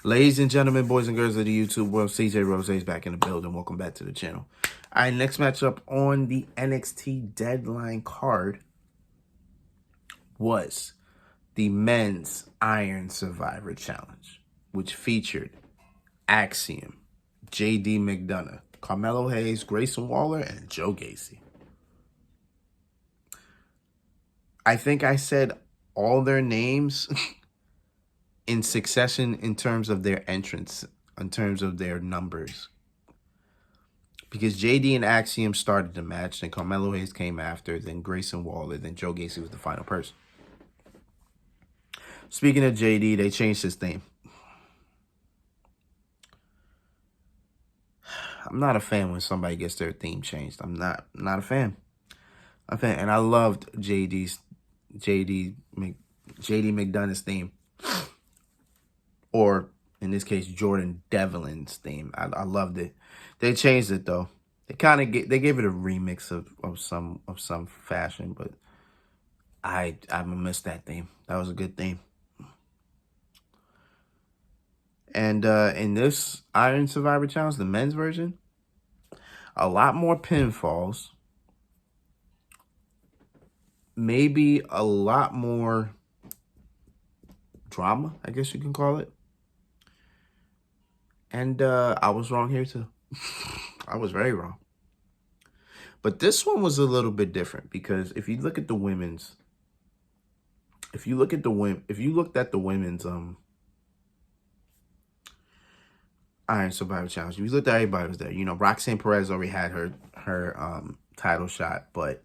Ladies and gentlemen, boys and girls of the YouTube world, CJ Rose is back in the building. Welcome back to the channel. All right, next matchup on the NXT deadline card was the Men's Iron Survivor Challenge, which featured Axiom, JD McDonough, Carmelo Hayes, Grayson Waller, and Joe Gacy. I think I said all their names in succession in terms of their entrance, in terms of their numbers. Because JD and Axiom started the match, then Carmelo Hayes came after, then Grayson Waller, then Joe Gacy was the final person. Speaking of JD, they changed his theme. I'm not a fan when somebody gets their theme changed. I'm not a fan. And I loved JD McDonough's theme, or in this case, Jordan Devlin's theme. I loved it. They changed it though. They gave it a remix of some fashion, but I miss that theme. That was a good theme. And in this Iron Survivor Challenge, the men's version, a lot more pinfalls. Maybe a lot more drama, I guess you can call it. And I was wrong here too. I was very wrong. But this one was a little bit different because if you look at the women's, if you looked at the women's Iron Survivor Challenge, if you looked at everybody was there. You know, Roxanne Perez already had her title shot, but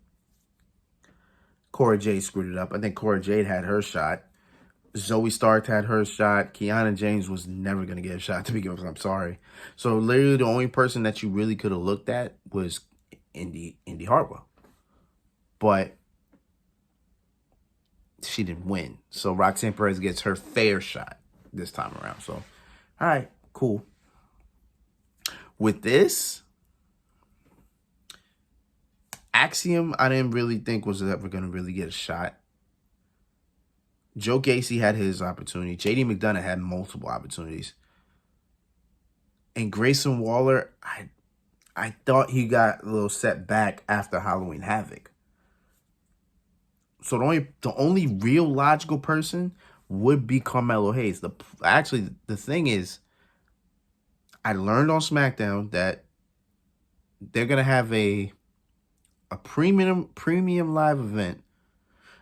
Cora Jade screwed it up. I think Cora Jade had her shot. Zoe Stark had her shot. Kiana James was never going to get a shot to begin with. I'm sorry. So literally the only person that you really could have looked at was Indy Hartwell. But she didn't win. So Roxanne Perez gets her fair shot this time around. So, all right, cool. With this, Axiom, I didn't really think was ever going to really get a shot. Joe Gacy had his opportunity. JD McDonough had multiple opportunities. And Grayson Waller, I thought he got a little set back after Halloween Havoc. So the only real logical person would be Carmelo Hayes. Actually, the thing is, I learned on SmackDown that they're gonna have a premium live event.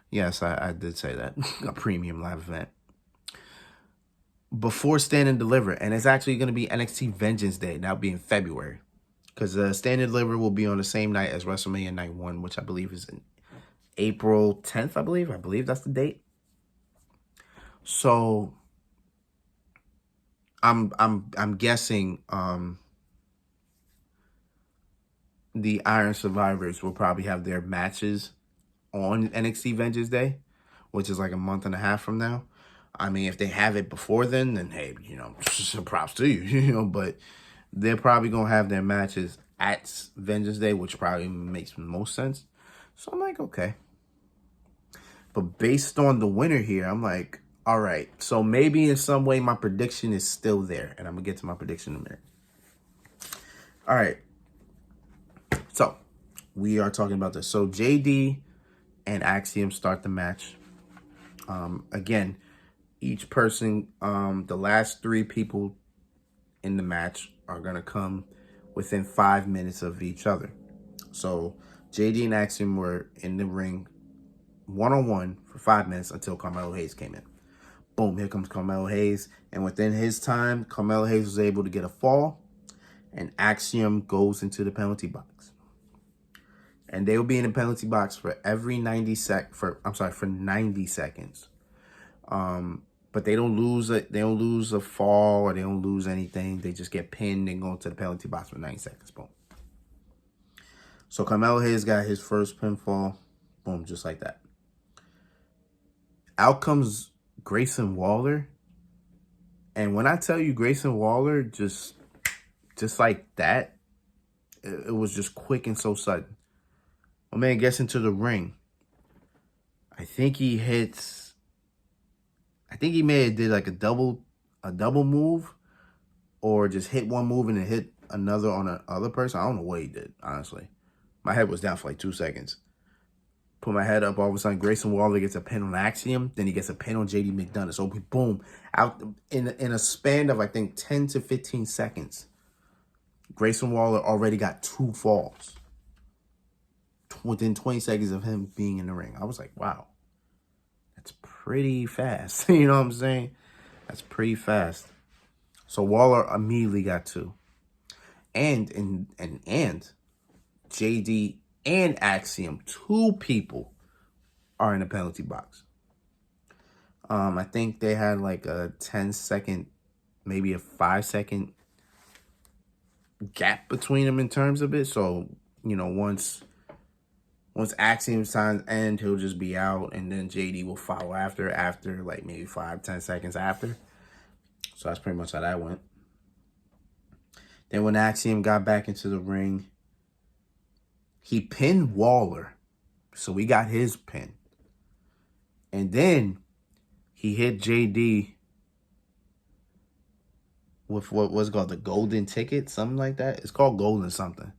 Yes, I did say that. A premium live event before Stand and Deliver, and it's actually going to be NXT Vengeance Day. That'll be in February, because Stand and Deliver will be on the same night as WrestleMania Night 1, which I believe is in April 10th. I believe that's the date. So I'm guessing the Iron Survivors will probably have their matches on NXT Vengeance Day, which is like a month and a half from now. I mean, if they have it before then hey, you know, props to you, you know, but they're probably going to have their matches at Vengeance Day, which probably makes the most sense. So I'm like, okay. But based on the winner here, I'm like, all right. So maybe in some way my prediction is still there, and I'm going to get to my prediction in a minute. All right. So we are talking about this. So JD and Axiom start the match. Again, each person, the last three people in the match are going to come within 5 minutes of each other. So JD and Axiom were in the ring one-on-one for 5 minutes until Carmelo Hayes came in. Boom, here comes Carmelo Hayes. And within his time, Carmelo Hayes was able to get a fall, and Axiom goes into the penalty box. And they will be in the penalty box for every 90 seconds. But they don't lose it. They don't lose a fall, or they don't lose anything. They just get pinned and go into the penalty box for 90 seconds. Boom. So Carmelo Hayes got his first pinfall. Boom, just like that. Out comes Grayson Waller. And when I tell you Grayson Waller, just like that, it was just quick and so sudden. My man gets into the ring. I think he may have did like a double a double move or just hit one move and then hit another on the other person. I don't know what he did, honestly. My head was down for like 2 seconds. Put my head up, all of a sudden Grayson Waller gets a pin on Axiom, then he gets a pin on JD McDonough. So boom, out in a span of I think 10 to 15 seconds, Grayson Waller already got 2 falls within 20 seconds of him being in the ring. I was like, wow, that's pretty fast. You know what I'm saying? That's pretty fast. So Waller immediately got 2. And JD and Axiom, 2 people are in the penalty box. I think they had like a 10-second, maybe a 5-second gap between them in terms of it. So, you know, once Axiom's time ends, he'll just be out, and then JD will follow after like maybe 5-10 seconds after. So that's pretty much how that went. Then when Axiom got back into the ring, he pinned Waller. So we got his pin. And then he hit JD with what was called the golden ticket, something like that. It's called golden something.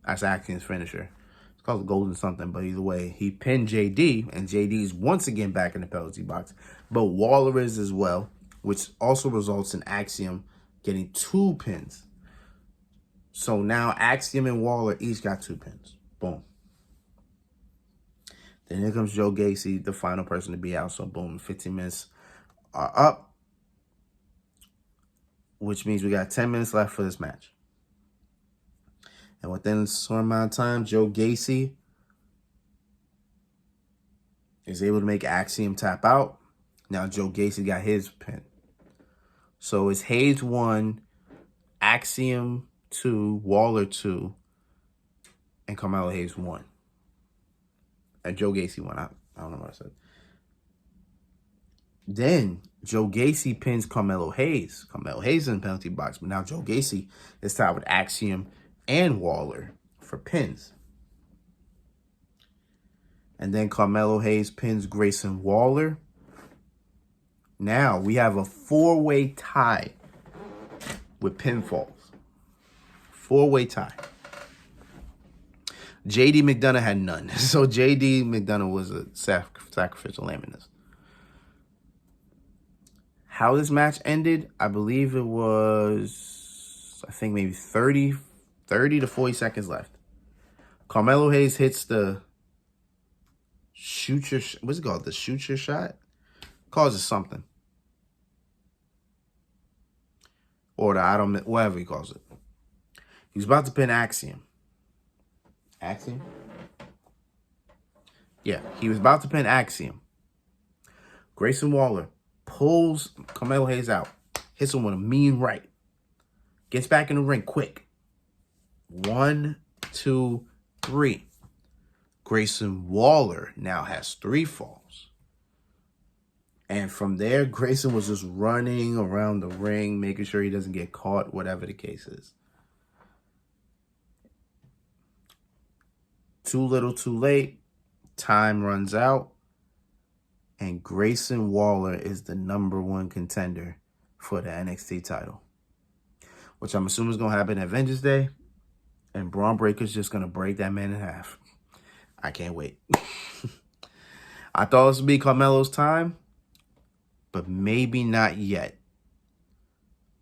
That's Axiom's finisher. It's called golden something, but either way, he pinned JD, and JD's once again back in the penalty box. But Waller is as well, which also results in Axiom getting 2 pins. So now Axiom and Waller each got 2 pins. Boom. Then here comes Joe Gacy, the final person to be out. So boom, 15 minutes are up, which means we got 10 minutes left for this match. And within a certain amount of time, Joe Gacy is able to make Axiom tap out. Now Joe Gacy got his pin. So it's Hayes 1, Axiom 2, Waller 2, and Carmelo Hayes 1. And Joe Gacy won. I don't know what I said. Then Joe Gacy pins Carmelo Hayes. Carmelo Hayes in the penalty box. But now Joe Gacy is tied with Axiom and Waller for pins. And then Carmelo Hayes pins Grayson Waller. Now we have a 4-way tie with pinfalls. 4-way tie. JD McDonough had none. So JD McDonough was a sacrificial lamb in this. How this match ended, I believe it was, I think maybe 30 to 40 seconds left. Carmelo Hayes hits the shoot your, what's it called? The shoot your shot? Calls it something. Or the, I don't, whatever he calls it. He's about to pin Axiom. Axiom? Yeah, he was about to pin Axiom. Grayson Waller pulls Carmelo Hayes out. Hits him with a mean right. Gets back in the ring quick. 1, 2, 3. Grayson Waller now has 3 falls. And from there, Grayson was just running around the ring, making sure he doesn't get caught, whatever the case is. Too little, too late. Time runs out. And Grayson Waller is the #1 contender for the NXT title. Which I'm assuming is going to happen at Vengeance Day. And Braun Breaker's just going to break that man in half. I can't wait. I thought this would be Carmelo's time. But maybe not yet.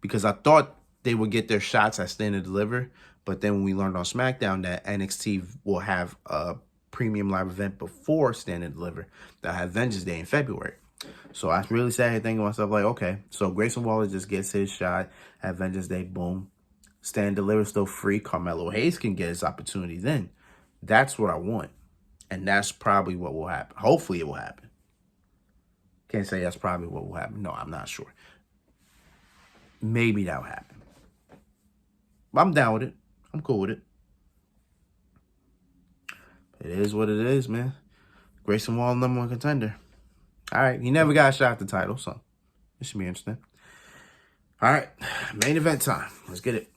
Because I thought they would get their shots at Stand and Deliver. But then when we learned on SmackDown that NXT will have a premium live event before Stand and Deliver, that had Vengeance Day in February. So I really sat here thinking to myself, like, okay, so Grayson Waller just gets his shot at Vengeance Day, boom. Stand and Deliver still free. Carmelo Hayes can get his opportunity then. That's what I want. And that's probably what will happen. Hopefully it will happen. Can't say that's probably what will happen. No, I'm not sure. Maybe that will happen. But I'm down with it. I'm cool with it. It is what it is, man. Grayson Waller, #1 contender. All right. He never got a shot at the title, so it should be interesting. All right. Main event time. Let's get it.